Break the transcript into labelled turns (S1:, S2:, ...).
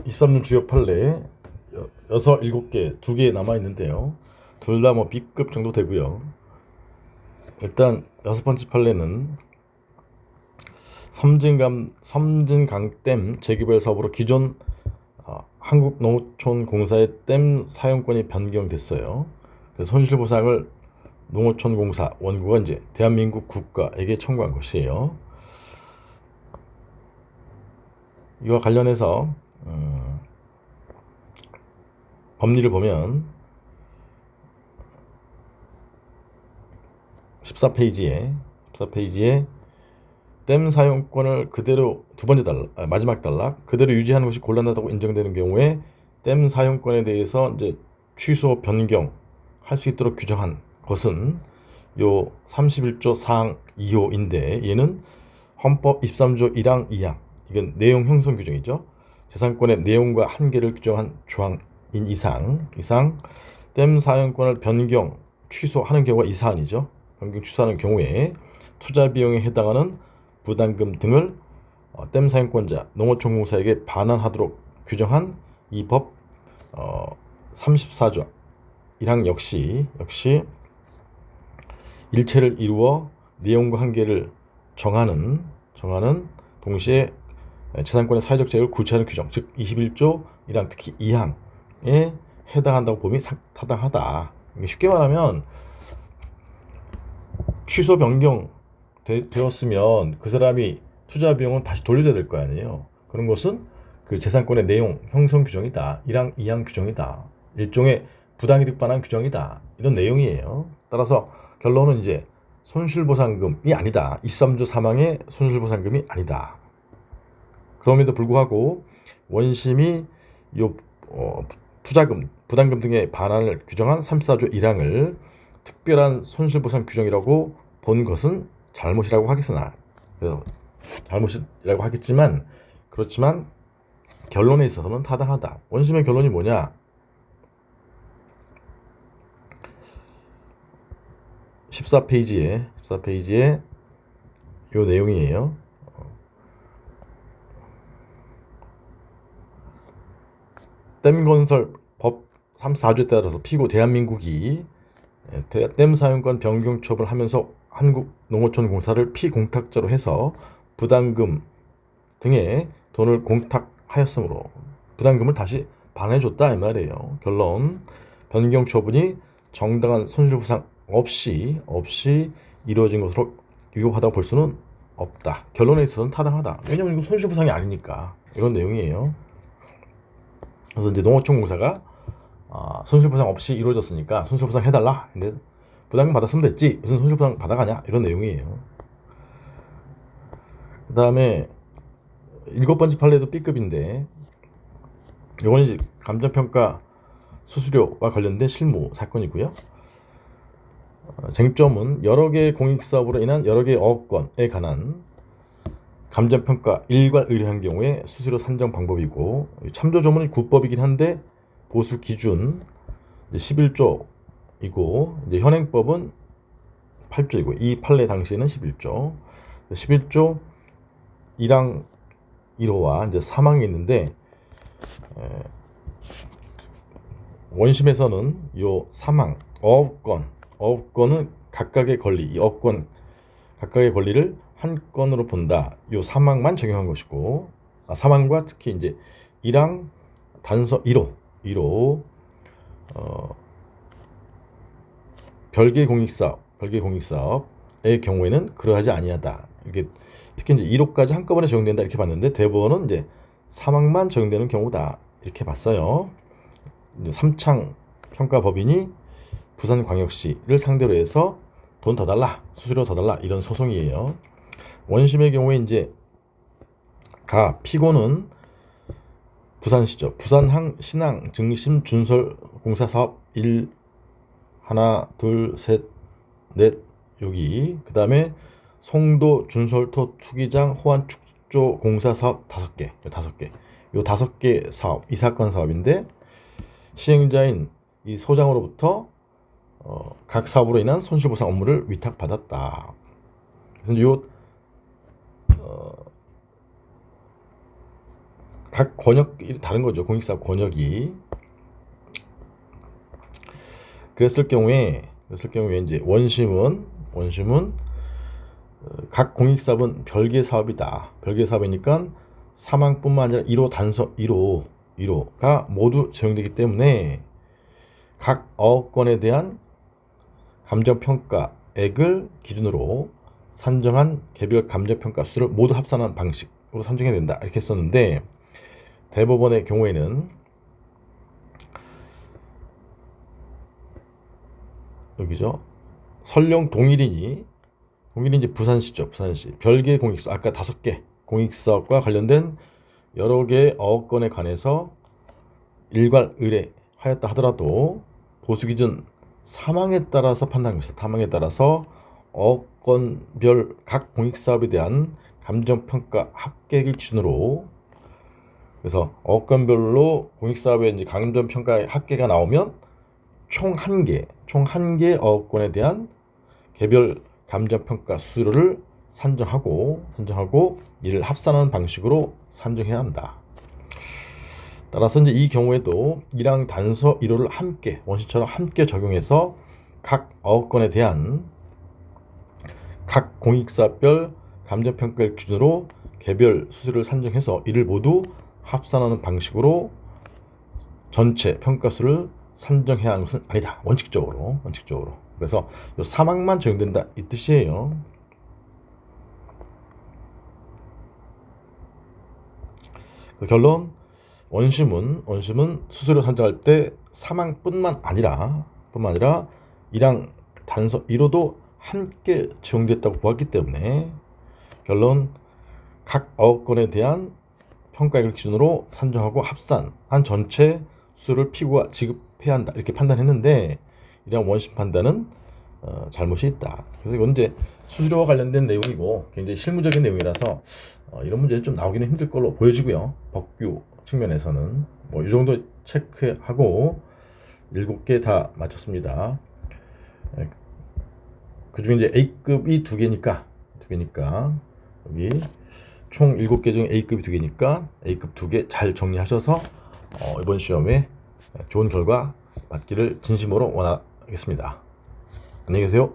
S1: 23년 주요 판례 6, 7개, 2개 남아있는데요. 둘 다 뭐 B급 정도 되고요. 일단 6번째 판례는 섬진강댐 재개발 사업으로 기존 한국농어촌공사의 댐 사용권이 변경됐어요. 그래서 손실보상을 농어촌공사 원고가 이제 대한민국 국가에게 청구한 것이에요. 이와 관련해서 법리를 보면 14페이지에 댐 사용권을 그대로 마지막 단락 그대로 유지하는 것이 곤란하다고 인정되는 경우에 댐 사용권에 대해서 이제 취소 변경 할 수 있도록 규정한 것은 요 31조 사항 2호인데 얘는 헌법 23조 1항 2항 이건 내용 형성 규정이죠. 재산권의 내용과 한계를 규정한 조항인 이상 댐 사용권을 변경 취소하는 경우가 이 사안이죠. 변경 취소하는 경우에 투자 비용에 해당하는 부담금 등을 댐 사용권자 농어촌공사에게 반환하도록 규정한 이 법 34조 1항 역시 일체를 이루어 내용과 한계를 정하는 동시에 재산권의 사회적 제약을 구체하는 규정, 즉 21조 1항 특히 2항에 해당한다고 봄이 타당하다. 쉽게 말하면 취소 변경 되었으면 그 사람이 투자 비용은 다시 돌려줘야 될 거 아니에요. 그런 것은 그 재산권의 내용 형성 규정이다. 1항, 2항 규정이다. 일종의 부당이득 반환 규정이다. 이런 내용이에요. 따라서 결론은 이제 손실보상금이 아니다. 23조 3항의 손실보상금이 아니다. 그럼에도 불구하고 원심이 투자금, 부담금 등의 반환을 규정한 34조 1항을 특별한 손실보상 규정이라고 본 것은 잘못이라고 하겠으나 잘못이라고 하겠지만 그렇지만 결론에 있어서는 타당하다. 원심의 결론이 뭐냐? 14페이지에 요 내용이에요. 댐건설 법 34조에 따라서 피고 대한민국이 댐 사용권 변경 취업을 하면서 한국농어촌공사를 피공탁자로 해서 부담금 등의 돈을 공탁하였으므로 부담금을 다시 반환해줬다 이 말이에요. 결론 변경 처분이 정당한 손실보상 없이 이루어진 것으로 유효하다고 볼 수는 없다. 결론에 있어서는 타당하다. 왜냐면 이거 손실보상이 아니니까 이런 내용이에요. 그래서 이제 농어촌공사가 손실보상 없이 이루어졌으니까 손실보상 해달라. 근데 부담금 받았으면 됐지. 무슨 손실보상 받아가냐? 이런 내용이에요. 그 다음에 7번째 판례도 B급인데 이건 이제 감정평가 수수료와 관련된 실무 사건이고요. 쟁점은 여러 개의 공익사업으로 인한 여러 개의 어업권에 관한 감정평가 일괄 의뢰한 경우에 수수료 산정 방법이고 참조 조문이 9법이긴 한데 보수 기준 11조이고 이제 현행법은 8조이고 이 판례 당시에는 11조 1항 1호와 이제 3항이 있는데 원심에서는 요 3항 어업권은 각각의 권리, 이 어업권 각각의 권리를 한 건으로 본다. 요 3항만 적용한 것이고 3항과 특히 이제 1항 단서 1호 별개 공익사업의 경우에는 그러하지 아니하다. 이게 특히 이제 1호까지 한꺼번에 적용된다 이렇게 봤는데 대법원은 이제 3항만 적용되는 경우다 이렇게 봤어요. 삼창 평가법인이 부산광역시를 상대로 해서 돈 더 달라, 수수료 더 달라 이런 소송이에요. 원심의 경우에 이제 피고는 부산시죠. 부산항 신항 증심 준설 공사 사업 1 하나 둘 셋 넷 여기 그 다음에 송도 준설토 투기장 호환 축조 공사 사업 5개 요 5개 사업 이 사건 사업인데 시행자인 이 소장으로부터 각 사업으로 인한 손실보상 업무를 위탁받았다. 그래서 각 권역이 다른 거죠. 공익사업 권역이. 그랬을 경우에 이제 원심은 각 공익사업은 별개 사업이다. 별개 사업이니까 사망뿐만 아니라 1호 단서 1호가 모두 적용되기 때문에 각 어업권에 대한 감정평가액을 기준으로 산정한 개별 감정평가 수를 모두 합산한 방식으로 산정해야 된다. 이렇게 했었는데 대법원의 경우에는 여기죠. 설령 동일인이 부산시죠. 부산시 별개 공익사업, 아까 5개 공익사업과 관련된 여러 개의 어업권에 관해서 일괄 의뢰하였다 하더라도 보수기준 사망에 따라서 판단하고 있어요. 사망에 따라서 어업권별 각 공익사업에 대한 감정평가 합계액을 기준으로, 그래서 어업권별로 공익사업의 이제 감정평가 합계가 나오면 총 한 개 어업권에 대한 개별 감정평가 수를 산정하고 이를 합산하는 방식으로 산정해야 한다. 따라서 이제 이 경우에도 1항 단서 1호를 함께 원시처럼 함께 적용해서 각 어업권에 대한 각 공익사업별 감정평가를 기준으로 개별 수수료를 산정해서 이를 모두 합산하는 방식으로 전체 평가수를 산정해야 하는 것은 아니다. 원칙적으로. 그래서 이 사망만 적용된다 이 뜻이에요. 결론, 원심은 수수료 산정할 때 사망뿐만 아니라 1항 단서 1호도 함께 적용됐다고 보았기 때문에 결론, 각 어업권에 대한 평가액을 기준으로 산정하고 합산한 전체 수수료를 피고가 지급해야 한다 이렇게 판단했는데 이러한 원심 판단은 잘못이 있다. 그래서 이건 이제 수수료와 관련된 내용이고 굉장히 실무적인 내용이라서 이런 문제는 좀 나오기는 힘들 걸로 보여지고요. 법규 측면에서는 뭐 이 정도 체크하고 7개 다 마쳤습니다. 그중에 이제 A급이 2개니까 여기 총 7개 중에 A급이 2개니까 A급 2개 잘 정리하셔서 이번 시험에 좋은 결과 받기를 진심으로 원하겠습니다. 안녕히 계세요.